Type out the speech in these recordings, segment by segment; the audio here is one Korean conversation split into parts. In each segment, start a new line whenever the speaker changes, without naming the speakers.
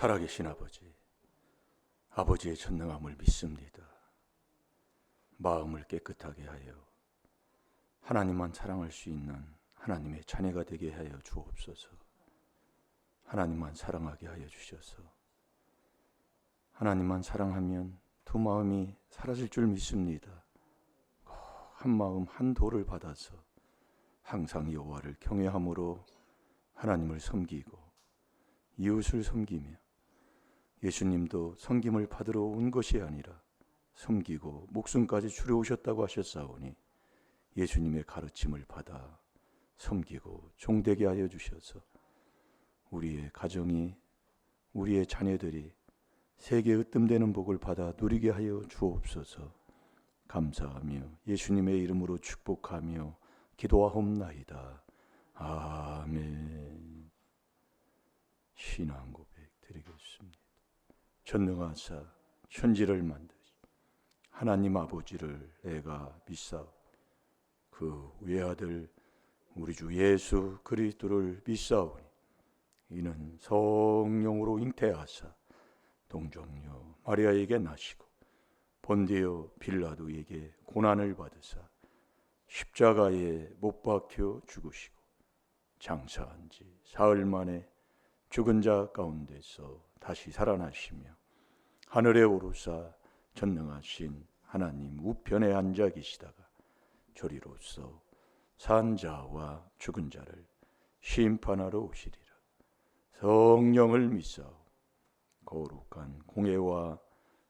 살아계신 아버지, 아버지의 전능함을 믿습니다. 마음을 깨끗하게 하여 하나님만 사랑할 수 있는 하나님의 자녀가 되게 하여 주옵소서. 하나님만 사랑하게 하여 주셔서 하나님만 사랑하면 두 마음이 사라질 줄 믿습니다. 한 마음 한 도를 받아서 항상 여호와를 경외함으로 하나님을 섬기고 이웃을 섬기며 예수님도 섬김을 받으러 온 것이 아니라 섬기고 목숨까지 주려 오셨다고 하셨사오니 예수님의 가르침을 받아 섬기고 종되게 하여 주셔서 우리의 가정이, 우리의 자녀들이 세계 으뜸되는 복을 받아 누리게 하여 주옵소서. 감사하며 예수님의 이름으로 축복하며 기도하옵나이다. 아멘. 신앙 고백 드리겠습니다. 전능하사 천지를 만드시 하나님 아버지를 내가 믿사오. 그 외아들 우리 주 예수 그리스도를 믿사오니 이는 성령으로 잉태하사 동정녀 마리아에게 나시고 본디오 빌라도에게 고난을 받으사 십자가에 못 박혀 죽으시고 장사한 지 사흘 만에 죽은 자 가운데서 다시 살아나시며 하늘에 오르사 전능하신 하나님 우편에 앉아 계시다가 저리로서 산 자와 죽은 자를 심판하러 오시리라. 성령을 믿사오. 거룩한 공예와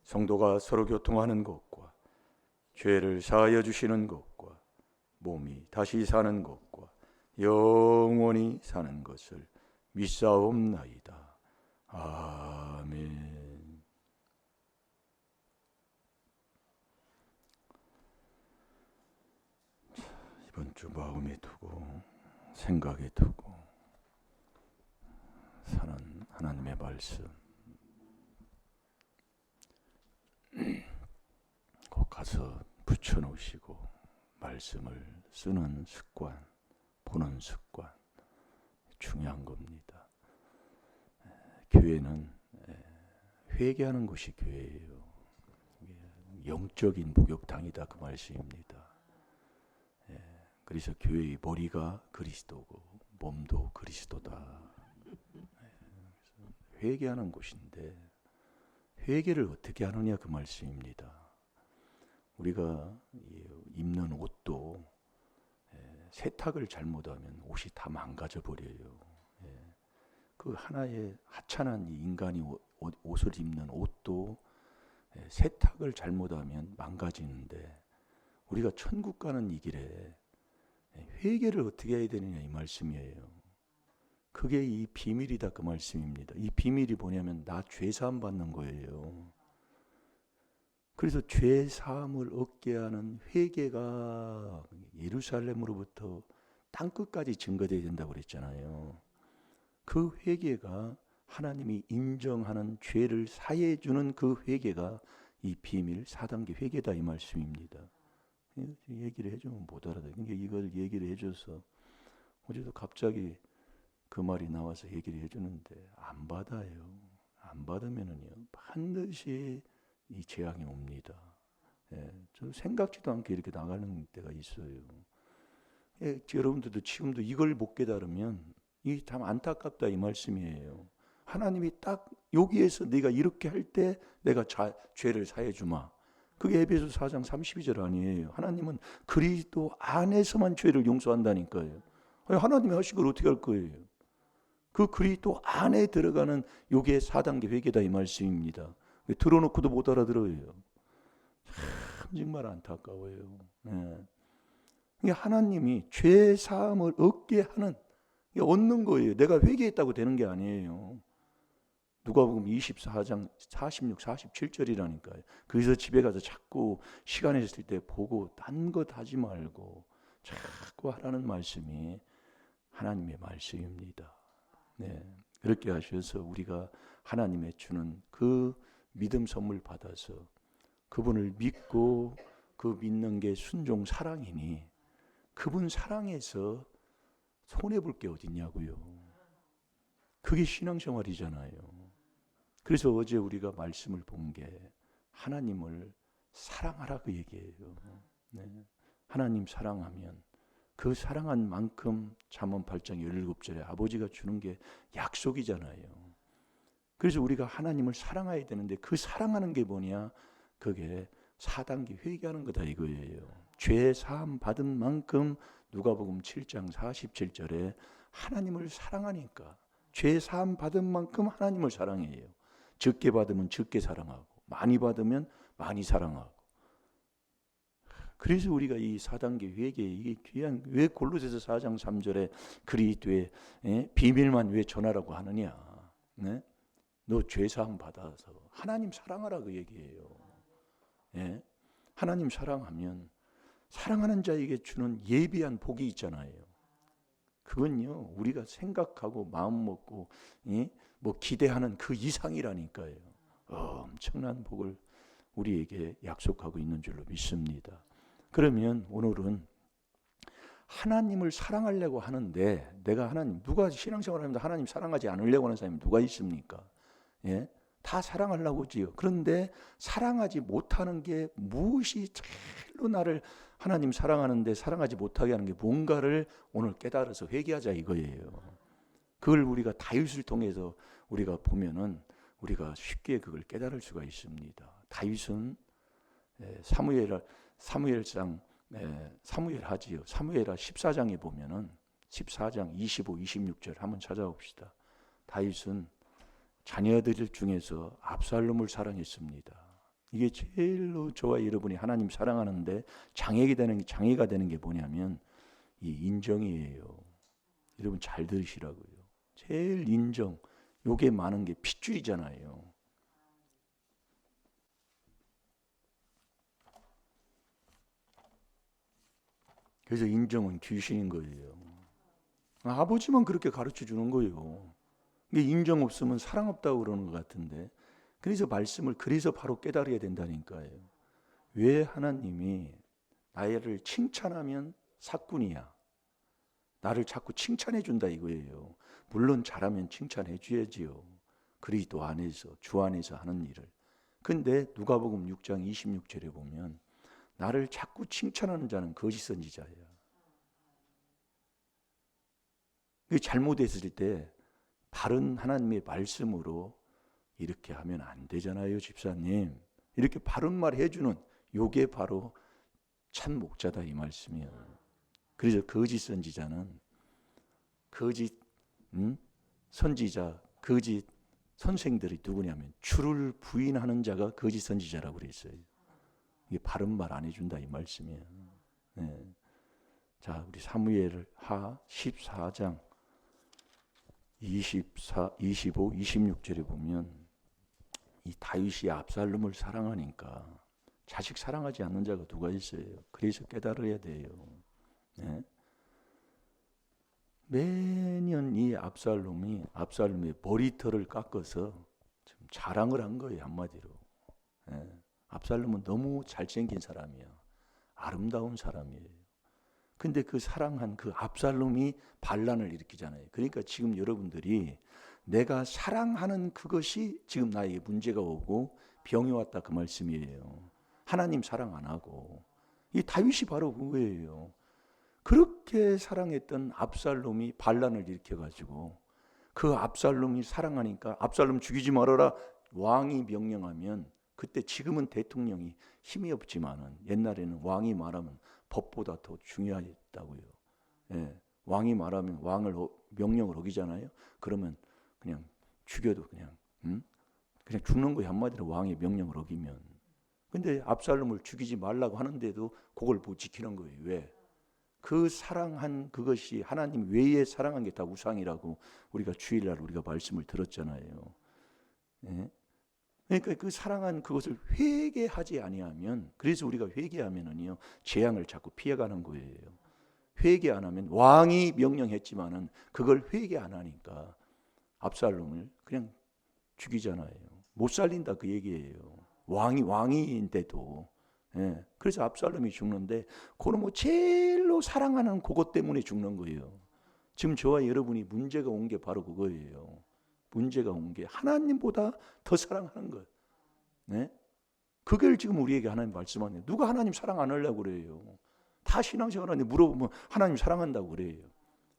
성도가 서로 교통하는 것과 죄를 사하여 주시는 것과 몸이 다시 사는 것과 영원히 사는 것을 믿사옵나이다. 아멘. 이번 주 마음에 두고 생각에 두고 사는 하나님의 말씀 꼭 가서 붙여놓으시고 말씀을 쓰는 습관, 보는 습관 중요한 겁니다. 교회는 회개하는 것이 교회예요. 영적인 목욕탕이다 그 말씀입니다. 그래서 교회의 머리가 그리스도고 몸도 그리스도다. 회개하는 곳인데 회개를 어떻게 하느냐 그 말씀입니다. 우리가 입는 옷도 세탁을 잘못하면 옷이 다 망가져 버려요. 그 하나의 하찮은 인간이 옷을 입는 옷도 세탁을 잘못하면 망가지는데 우리가 천국 가는 이 길에 회개를 어떻게 해야 되느냐 이 말씀이에요. 그게 이 비밀이다 그 말씀입니다. 이 비밀이 뭐냐면 나 죄사함 받는 거예요. 그래서 죄사함을 얻게 하는 회개가 예루살렘으로부터 땅끝까지 증거되어야 된다고 그랬잖아요. 그 회개가 하나님이 인정하는 죄를 사해 주는 그 회개가 이 비밀 4단계 회개다 이 말씀입니다. 얘기를 해주면 못 알아듣는 그러니까 이걸 얘기를 해줘서 어제도 갑자기 그 말이 나와서 얘기를 해주는데 안 받아요. 안 받으면은요 반드시 이 재앙이 옵니다. 저 생각지도 않게 이렇게 나가는 때가 있어요. 여러분들도 지금도 이걸 못 깨달으면 이게 참 안타깝다 이 말씀이에요. 하나님이 딱 여기에서 네가 이렇게 할 때 내가 죄를 사해 주마. 그게 에베소 4장 32절 아니에요. 하나님은 그리스도 안에서만 죄를 용서한다니까요. 하나님이 하신 걸 어떻게 할 거예요? 그 그리스도 안에 들어가는 요게 4단계 회개다 이 말씀입니다. 들어놓고도 못 알아들어요. 참 정말 안타까워요. 하나님이 죄 사함을 얻게 하는 얻는 거예요. 내가 회개했다고 되는 게 아니에요. 누가복음 24장 46, 47절이라니까요. 그래서 집에 가서 자꾸 시간 있을 때 보고 딴 것 하지 말고 자꾸 하라는 말씀이 하나님의 말씀입니다. 그렇게 하셔서 우리가 하나님의 주는 그 믿음 선물 받아서 그분을 믿고 그 믿는 게 순종 사랑이니 그분 사랑해서 손해볼 게 어딨냐고요. 그게 신앙생활이잖아요. 그래서 어제 우리가 말씀을 본 게 하나님을 사랑하라 그 얘기예요. 네. 하나님 사랑하면 그 사랑한 만큼 잠언 8장 17절에 아버지가 주는 게 약속이잖아요. 그래서 우리가 하나님을 사랑해야 되는데 그 사랑하는 게 뭐냐? 그게 4단계 회개하는 거다 이거예요. 죄 사함 받은 만큼 누가복음 7장 47절에 하나님을 사랑하니까 죄 사함 받은 만큼 하나님을 사랑해요. 적게 받으면 적게 사랑하고 많이 받으면 많이 사랑하고. 그래서 우리가 이 4단계 회개 이게 귀한 왜 골로새서 4장 3절에 그리스도의 비밀만 왜 전하라고 하느냐? 네? 너 죄 사함 받아서 하나님 사랑하라 그 얘기예요. 예? 하나님 사랑하면 사랑하는 자에게 주는 예비한 복이 있잖아요. 그건요 우리가 생각하고 마음 먹고 뭐 기대하는 그 이상이라니까요. 엄청난 복을 우리에게 약속하고 있는 줄로 믿습니다. 그러면 오늘은 하나님을 사랑하려고 하는데 내가 하나님 누가 신앙생활을 하면서 하나님 사랑하지 않으려고 하는 사람이 누가 있습니까? 예? 다 사랑하려고 지요. 그런데 사랑하지 못하는 게 무엇이 제일로 나를 하나님 사랑하는데 사랑하지 못하게 하는 게 뭔가를 오늘 깨달아서 회개하자 이거예요. 그걸 우리가 다윗을 통해서 우리가 보면은 우리가 쉽게 그걸 깨달을 수가 있습니다. 다윗은 사무엘하 14장에 보면은 14장 25, 26절 한번 찾아봅시다. 다윗은 자녀들 중에서 압살롬을 사랑했습니다. 이게 제일로 저와 여러분이 하나님 사랑하는데 장애가 되는 게 뭐냐면 이 인정이에요. 여러분 잘 들으시라고요. 제일 인정. 요게 많은 게 핏줄이잖아요. 그래서 인정은 귀신인 거예요. 아버지만 그렇게 가르쳐 주는 거예요. 인정 없으면 사랑 없다고 그러는 것 같은데 그래서 말씀을 그래서 바로 깨달아야 된다니까요. 왜 하나님이 나를 칭찬하면 사꾼이야. 나를 자꾸 칭찬해 준다 이거예요. 물론 잘하면 칭찬해 줘야지요. 그리스도 안에서 주 안에서 하는 일을. 근데 누가복음 6장 26절에 보면 나를 자꾸 칭찬하는 자는 거짓 선지자야. 잘못했을 때 바른 하나님의 말씀으로 이렇게 하면 안 되잖아요, 집사님. 이렇게 바른 말 해주는 요게 바로 참 목자다 이 말씀이에요. 그래서 거짓 선지자는 거짓 선지자, 거짓 선생들이 누구냐면 주를 부인하는 자가 거짓 선지자라고 그랬어요. 이게 바른 말 안 해준다 이 말씀이에요. 네. 자, 우리 사무엘하 14장 25, 26절에 보면 이 다윗이 압살롬을 사랑하니까 자식 사랑하지 않는 자가 누가 있어요? 그래서 깨달아야 돼요. 네? 매년 이 압살롬의 머리털을 깎아서 좀 자랑을 한 거예요, 한마디로. 네? 압살롬은 너무 잘생긴 사람이야. 아름다운 사람이에요. 근데 그 사랑한 그 압살롬이 반란을 일으키잖아요. 그러니까 지금 여러분들이 내가 사랑하는 그것이 지금 나에게 문제가 오고 병이 왔다 그 말씀이에요. 하나님 사랑 안 하고. 이 다윗이 바로 그거예요. 그렇게 사랑했던 압살롬이 반란을 일으켜가지고 그 압살롬이 사랑하니까 압살롬 죽이지 말아라 왕이 명령하면 그때 지금은 대통령이 힘이 없지만은 옛날에는 왕이 말하면 법보다 더 중요했다고요. 예, 왕이 말하면 왕을 명령을 어기잖아요. 그러면 그냥 죽여도 그냥 죽는 거예요. 한마디로 왕의 명령을 어기면. 근데 압살롬을 죽이지 말라고 하는데도 그걸 못 지키는 거예요. 왜? 그 사랑한 그것이 하나님 외에 사랑한 게 다 우상이라고 우리가 주일날 우리가 말씀을 들었잖아요. 예? 그러니까 그 사랑한 그것을 회개하지 아니하면 그래서 우리가 회개하면은요 재앙을 자꾸 피해가는 거예요. 회개 안 하면 왕이 명령했지만은 그걸 회개 안 하니까 압살롬을 그냥 죽이잖아요. 못 살린다 그 얘기예요. 왕인데도. 예. 그래서 압살롬이 죽는데 그는 뭐 제일로 사랑하는 그것 때문에 죽는 거예요. 지금 저와 여러분이 문제가 온 게 바로 그거예요. 문제가 온 게 하나님보다 더 사랑하는 것. 네? 그걸 지금 우리에게 하나님 말씀하네요. 누가 하나님 사랑 안 하려고 그래요? 다 신앙생활하는데 물어보면 하나님 사랑한다고 그래요.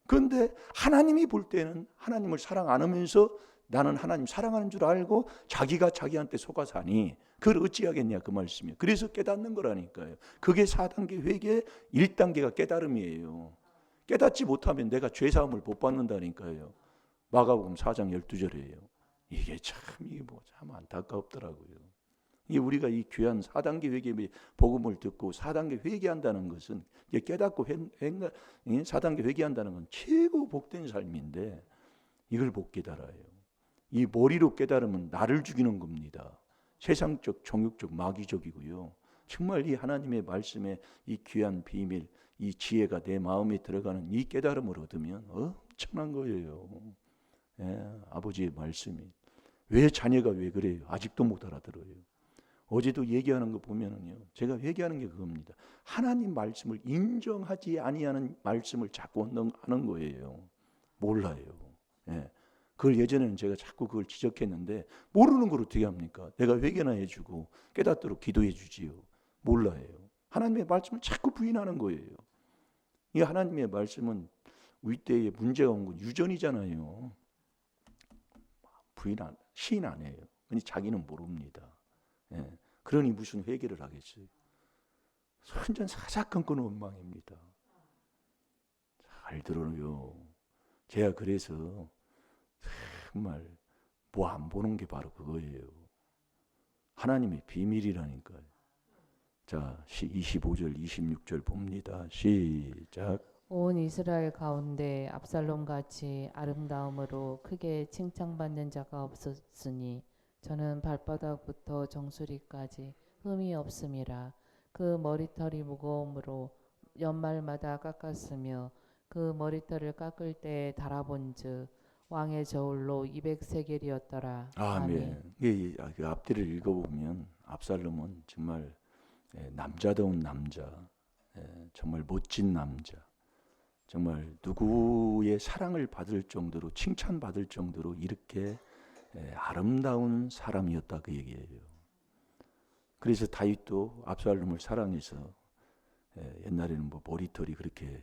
그런데 하나님이 볼 때는 하나님을 사랑 안 하면서 나는 하나님 사랑하는 줄 알고 자기가 자기한테 속아 사니 그걸 어찌하겠냐 그 말씀이에요. 그래서 깨닫는 거라니까요. 그게 4단계 회개 1단계가 깨달음이에요. 깨닫지 못하면 내가 죄사함을 못 받는다니까요. 마가복음 4장 12절이에요. 이게 참 안타깝더라고요. 이 우리가 이 귀한 4단계 회개의 복음을 듣고 4단계 회개한다는 것은 깨닫고 4단계 회개한다는 건 최고 복된 삶인데 이걸 못 깨달아요. 이 머리로 깨달으면 나를 죽이는 겁니다. 세상적, 종육적, 마귀적이고요. 정말 이 하나님의 말씀에 이 귀한 비밀, 이 지혜가 내 마음에 들어가는 이 깨달음을 얻으면 엄청난 거예요. 아버지의 말씀이. 왜 자녀가 왜 그래요? 아직도 못 알아들어요. 어제도 얘기하는 거 보면은요, 제가 얘기하는 게 그겁니다. 하나님 말씀을 인정하지 아니하는 말씀을 자꾸 하는 거예요. 몰라요. 그걸 예전에는 제가 자꾸 그걸 지적했는데 모르는 걸 어떻게 합니까? 내가 회개나 해주고 깨닫도록 기도해 주지요. 몰라요. 하나님의 말씀을 자꾸 부인하는 거예요. 이 하나님의 말씀은 우리 때에 문제가 온 건 유전이잖아요. 시인 안 해요. 근데 자기는 모릅니다. 그러니 무슨 회개를 하겠어요. 완전 사사건건 원망입니다. 잘 들어요. 제가 그래서 정말 뭐 안 보는 게 바로 그거예요. 하나님의 비밀이라니까요. 자, 25절 26절 봅니다. 시작.
온 이스라엘 가운데 압살롬 같이 아름다움으로 크게 칭찬받는 자가 없었으니 저는 발바닥부터 정수리까지 흠이 없음이라. 그 머리털이 무거움으로 연말마다 깎았으며 그 머리털을 깎을 때에 달아본즉 왕의 저울로 200세겔이었더라.
아멘. 이 앞뒤를 읽어보면 압살롬은 정말 남자다운 남자, 정말 멋진 남자, 정말 누구의 사랑을 받을 정도로 칭찬받을 정도로 이렇게 아름다운 사람이었다 그 얘기예요. 그래서 다윗도 압살롬을 사랑해서 옛날에는 뭐 머리털이 그렇게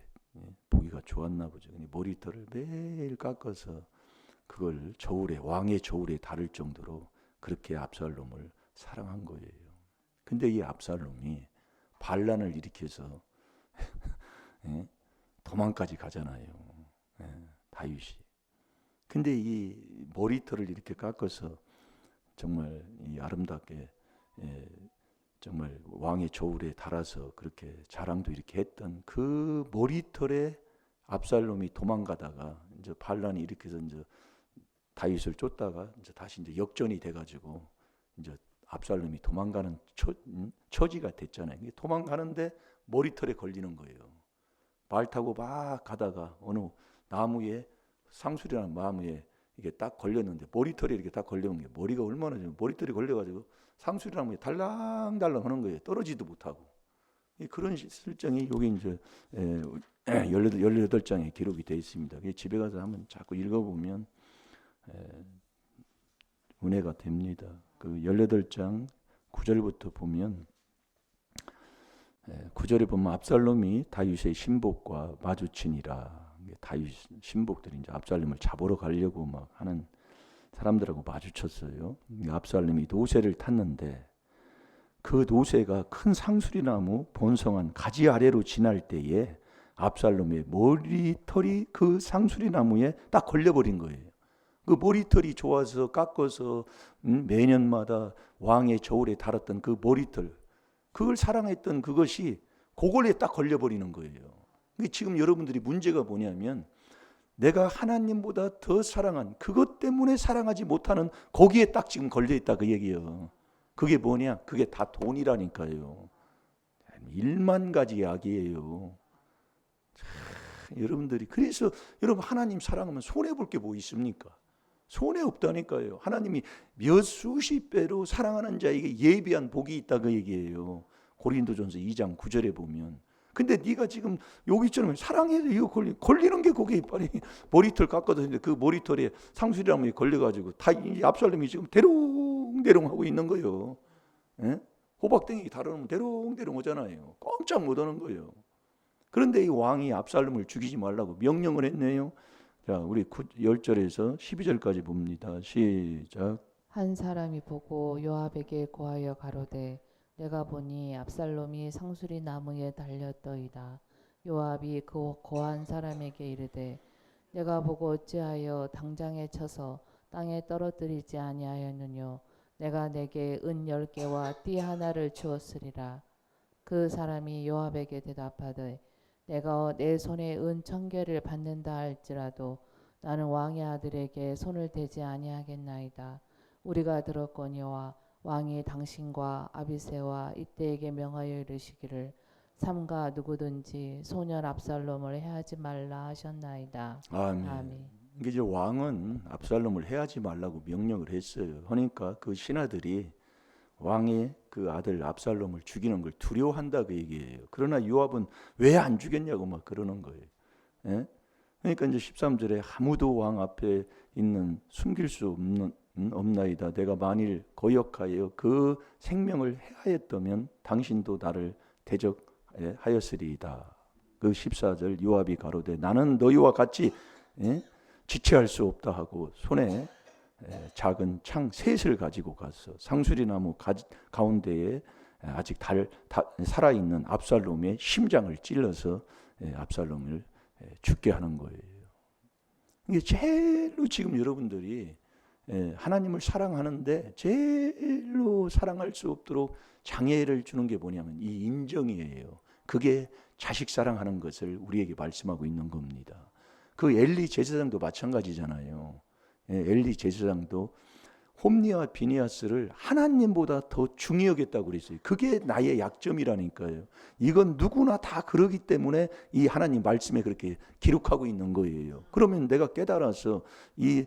보기가 좋았나 보죠. 머리털을 매일 깎아서 그걸 저울에 왕의 저울에 달을 정도로 그렇게 압살롬을 사랑한 거예요. 근데 이 압살롬이 반란을 일으켜서 도망까지 가잖아요. 다윗이. 근데 이 머리털을 이렇게 깎아서 정말 이 아름답게 정말 왕의 저울에 달아서 그렇게 자랑도 이렇게 했던 그 머리털에 압살롬이 도망가다가 이제 반란이 일으켜서 이제 다윗을 쫓다가 이제 다시 이제 역전이 돼가지고 이제 압살롬이 도망가는 처지가 됐잖아요. 도망가는데 머리털에 걸리는 거예요. 말 타고 막 가다가 어느 나무에 상수리라는 나무에 이게 딱 걸렸는데 머리털이 이렇게 딱 걸려온 게 머리가 얼마나 머리털이 걸려가지고 상수리나무에 달랑달랑 하는 거예요. 떨어지도 못하고. 그런 실정이 여기 이제 18장에 기록이 되어 있습니다. 집에 가서 한번 자꾸 읽어보면 은혜가 됩니다. 그 18장 9절부터 보면 9절에 보면 압살롬이 다윗의 신복과 마주치니라. 다윗 신복들이 이제 압살롬을 잡으러 가려고 막 하는 사람들하고 마주쳤어요. 압살롬이 노새를 탔는데 그 노새가 큰 상수리나무 본성한 가지 아래로 지날 때에 압살롬의 머리털이 그 상수리나무에 딱 걸려버린 거예요. 그 머리털이 좋아서 깎아서 매년마다 왕의 저울에 달았던 그 머리털, 그걸 사랑했던 그것이 그걸에 딱 걸려버리는 거예요. 지금 여러분들이 문제가 뭐냐면 내가 하나님보다 더 사랑한 그것 때문에 사랑하지 못하는 거기에 딱 지금 걸려있다 그 얘기예요. 그게 뭐냐? 그게 다 돈이라니까요. 1만 가지 약이에요. 여러분들이 그래서 여러분 하나님 사랑하면 손해볼 게 뭐 있습니까? 손해 없다니까요. 하나님이 몇 수십 배로 사랑하는 자에게 예비한 복이 있다 그 얘기예요. 고린도전서 2장 9절에 보면 근데 네가 지금 여기처럼 사랑해서 이거 걸리는 게 거기 빨리 머리털 깎아뒀는데 그 머리털에 상수리나무에 걸려가지고 다 이 압살롬이 지금 대롱대롱 하고 있는 거예요. 예? 호박땡이 다루면 대롱대롱 오잖아요. 꼼짝 못 하는 거예요. 그런데 이 왕이 압살롬을 죽이지 말라고 명령을 했네요. 자, 우리 10절에서 12절까지 봅니다. 시작.
한 사람이 보고 요압에게 고하여 가로되 내가 보니 압살롬이 상수리 나무에 달렸더이다. 요압이 그 고한 사람에게 이르되 내가 보고 어찌하여 당장에 쳐서 땅에 떨어뜨리지 아니하였느뇨. 내가 내게 은 10개와 띠 하나를 주었으리라. 그 사람이 요압에게 대답하되 내가 내 손에 은 1000개를 받는다 할지라도 나는 왕의 아들에게 손을 대지 아니하겠나이다. 우리가 들었거니와 왕이 당신과 아비새와 이때에게 명하여 이르시기를 삼가 누구든지 소년 압살롬을 해하지 말라 하셨나이다.
아멘.
아멘.
이게 이제 왕은 압살롬을 해하지 말라고 명령을 했어요. 그러니까 그 신하들이 왕의 그 아들 압살롬을 죽이는 걸 두려워한다 그 얘기예요. 그러나 요압은 왜 안 죽였냐고 막 그러는 거예요. 예? 그러니까 이제 13절에 아무도 왕 앞에 있는 숨길 수 없나이다. 내가 만일 거역하여 그 생명을 해하였다면 당신도 나를 대적하였으리이다. 그 14절 요압이 가로되 나는 너희와 같이 지체할 수 없다 하고 손에 작은 창 셋을 가지고 가서 상수리나무 가운데에 아직 살아있는 압살롬의 심장을 찔러서 압살롬을 죽게 하는 거예요. 이게 제일로 지금 여러분들이 하나님을 사랑하는데 제일로 사랑할 수 없도록 장애를 주는 게 뭐냐면 이 인정이에요. 그게 자식 사랑하는 것을 우리에게 말씀하고 있는 겁니다. 그 엘리 제사장도 마찬가지잖아요. 엘리 제사장도 홈리와 비니아스를 하나님보다 더 중히 여겼다고 그랬어요. 그게 나의 약점이라니까요. 이건 누구나 다 그러기 때문에 이 하나님 말씀에 그렇게 기록하고 있는 거예요. 그러면 내가 깨달아서 이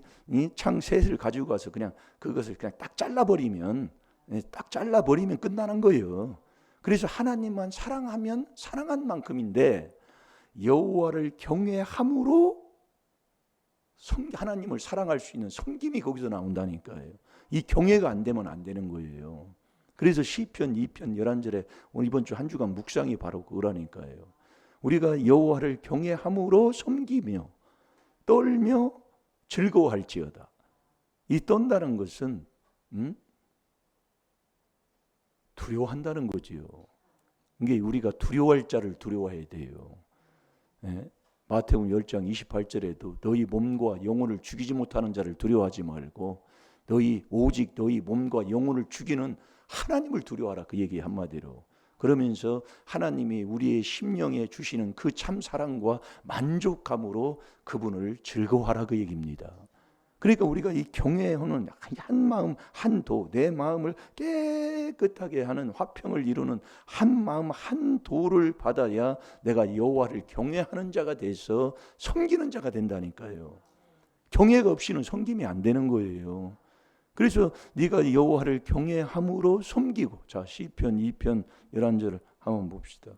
창 셋을 가지고 가서 그냥 그것을 그냥 딱 잘라버리면 끝나는 거예요. 그래서 하나님만 사랑하면 사랑한 만큼인데 여호와를 경외함으로 하나님을 사랑할 수 있는 섬김이 거기서 나온다니까요. 이 경외가 안 되면 안 되는 거예요. 그래서 시편 2편 11절에 오늘 이번 주 한 주간 묵상이 바로 그거라니까요. 우리가 여호와를 경외함으로 섬기며 떨며 즐거워할지어다. 이 떤다는 것은 두려워한다는 거지요. 이게 우리가 두려워할 자를 두려워해야 돼요. 예? 마태복음 10장 28절에도 너희 몸과 영혼을 죽이지 못하는 자를 두려워하지 말고 오직 너희 몸과 영혼을 죽이는 하나님을 두려워하라 그 얘기 한마디로. 그러면서 하나님이 우리의 심령에 주시는 그 참 사랑과 만족감으로 그분을 즐거워하라 그 얘기입니다. 그러니까 우리가 이 경외하는 한 마음 한도, 내 마음을 깨끗하게 하는 화평을 이루는 한 마음 한 도를 받아야 내가 여호와를 경외하는 자가 돼서 섬기는 자가 된다니까요. 경외가 없이는 섬김이 안 되는 거예요. 그래서 네가 여호와를 경외함으로 섬기고. 자, 시편 2편 11절을 한번 봅시다.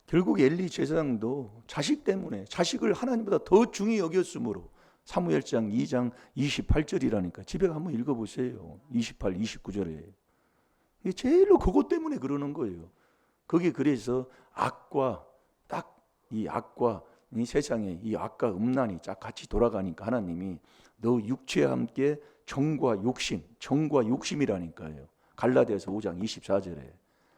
결국 엘리 제사장도 자식 때문에 자식을 하나님보다 더 중히 여겼으므로 사무엘상 2장 28절이라니까 집에 한번 읽어보세요. 28, 29절에 이게 제일로 그것 때문에 그러는 거예요. 그게 그래서 악과 딱 이 악과 이 세상에 이 악과 음란이 쫙 같이 돌아가니까 하나님이 너 육체와 함께 정과 욕심이라니까요. 갈라디아서 5장 24절에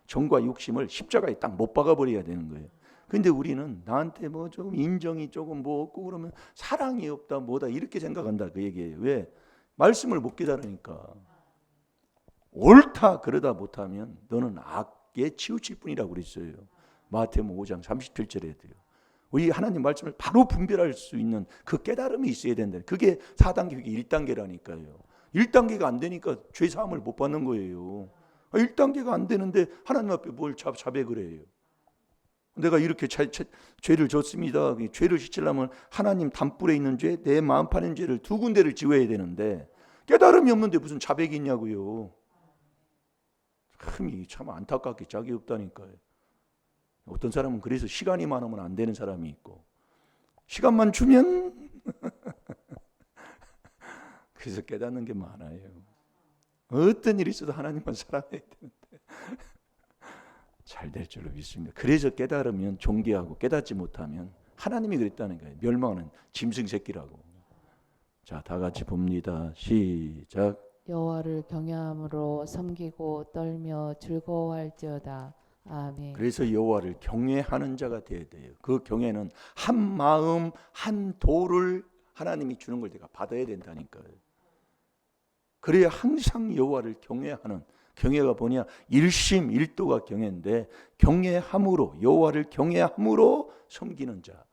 정과 욕심을 십자가에 딱 못 박아버려야 되는 거예요. 근데 우리는 나한테 뭐 조금 인정이 조금 뭐 없고 그러면 사랑이 없다 뭐다 이렇게 생각한다 그 얘기예요. 왜? 말씀을 못 깨달으니까. 옳다 그러다 못하면 너는 악에 치우칠 뿐이라고 그랬어요. 마태복음 5장 37절에도요. 우리 하나님 말씀을 바로 분별할 수 있는 그 깨달음이 있어야 된다. 그게 4단계, 1단계라니까요. 1단계가 안 되니까 죄 사함을 못 받는 거예요. 1단계가 안 되는데 하나님 앞에 뭘 자백을 해요. 내가 이렇게 죄를 졌습니다. 죄를 씻으려면 하나님 담불에 있는 죄, 내 마음판에 있는 죄를 두 군데를 지워야 되는데 깨달음이 없는데 무슨 자백이 있냐고요. 참 안타깝게 짝이 없다니까요. 어떤 사람은 그래서 시간이 많으면 안 되는 사람이 있고 시간만 주면 그래서 깨닫는 게 많아요. 어떤 일이 있어도 하나님만 사랑해야 되는데 잘 될 줄로 믿습니다. 그래서 깨달으면 존귀하고 깨닫지 못하면 하나님이 그랬다는 거예요. 멸망하는 짐승 새끼라고. 자, 다 같이 봅니다. 시작.
여호와를 경외함으로 섬기고 떨며 즐거워할지어다. 아멘.
그래서 여호와를 경외하는 자가 되어야 돼요. 그 경외는 한 마음 한 도를 하나님이 주는 걸 내가 받아야 된다니까요. 그래야 항상 여호와를 경외하는, 경외가 뭐냐? 일심일도가 경외인데 경외함으로, 여호와를 경외함으로 섬기는 자,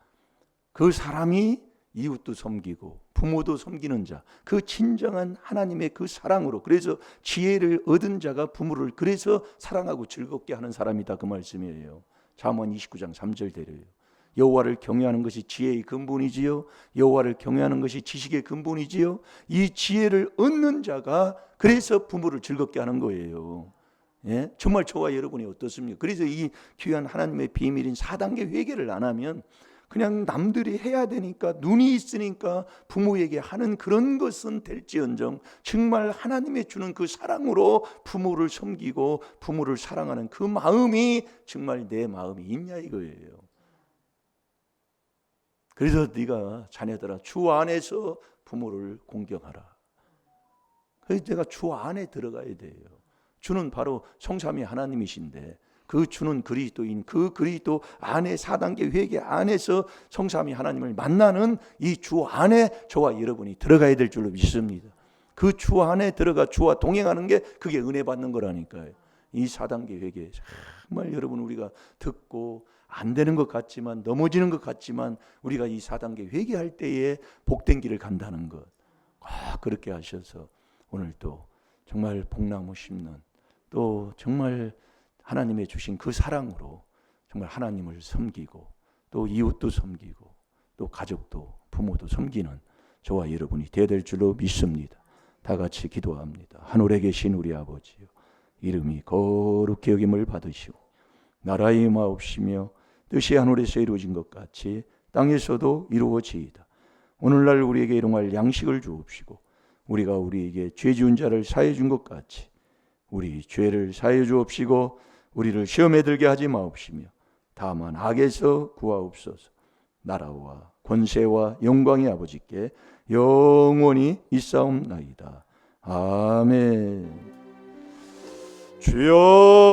그 사람이 이웃도 섬기고 부모도 섬기는 자, 그 진정한 하나님의 그 사랑으로, 그래서 지혜를 얻은 자가 부모를 그래서 사랑하고 즐겁게 하는 사람이다, 그 말씀이에요. 잠언 29장 3절대로요. 여호와를 경외하는 것이 지혜의 근본이지요, 여호와를 경외하는 것이 지식의 근본이지요. 이 지혜를 얻는 자가 그래서 부모를 즐겁게 하는 거예요. 예? 정말 저와 여러분이 어떻습니까? 그래서 이 귀한 하나님의 비밀인 4단계 회개를 안 하면 그냥 남들이 해야 되니까, 눈이 있으니까 부모에게 하는 그런 것은 될지언정 정말 하나님의 주는 그 사랑으로 부모를 섬기고 부모를 사랑하는 그 마음이 정말 내 마음이 있냐 이거예요. 그래서 네가 자녀들아 주 안에서 부모를 공경하라. 그래서 내가 주 안에 들어가야 돼요. 주는 바로 성삼위 하나님이신데 그 주는 그리스도인, 그 그리스도 안에 4단계 회개 안에서 성삼위 하나님을 만나는 이 주 안에 저와 여러분이 들어가야 될 줄로 믿습니다. 그 주 안에 들어가 주와 동행하는 게 그게 은혜 받는 거라니까요. 이 4단계 회개 정말 여러분 우리가 듣고 안 되는 것 같지만, 넘어지는 것 같지만 우리가 이 4단계 회개할 때에 복된 길을 간다는 것, 그렇게 하셔서 오늘 또 정말 복나무 심는, 또 정말 하나님의 주신 그 사랑으로 정말 하나님을 섬기고 또 이웃도 섬기고 또 가족도 부모도 섬기는 저와 여러분이 되어야 될 줄로 믿습니다. 다 같이 기도합니다. 하늘에 계신 우리 아버지요, 이름이 거룩히 여김을 받으시오. 나라의 마옵시며 뜻이 하늘에서 이루어진 것 같이 땅에서도 이루어지이다. 오늘날 우리에게 일용할 양식을 주옵시고 우리가 우리에게 죄 지은 자를 사해 준 것 같이 우리 죄를 사해 주옵시고 우리를 시험에 들게 하지 마옵시며 다만 악에서 구하옵소서. 나라와 권세와 영광의 아버지께 영원히 있사옵나이다. 아멘. 주여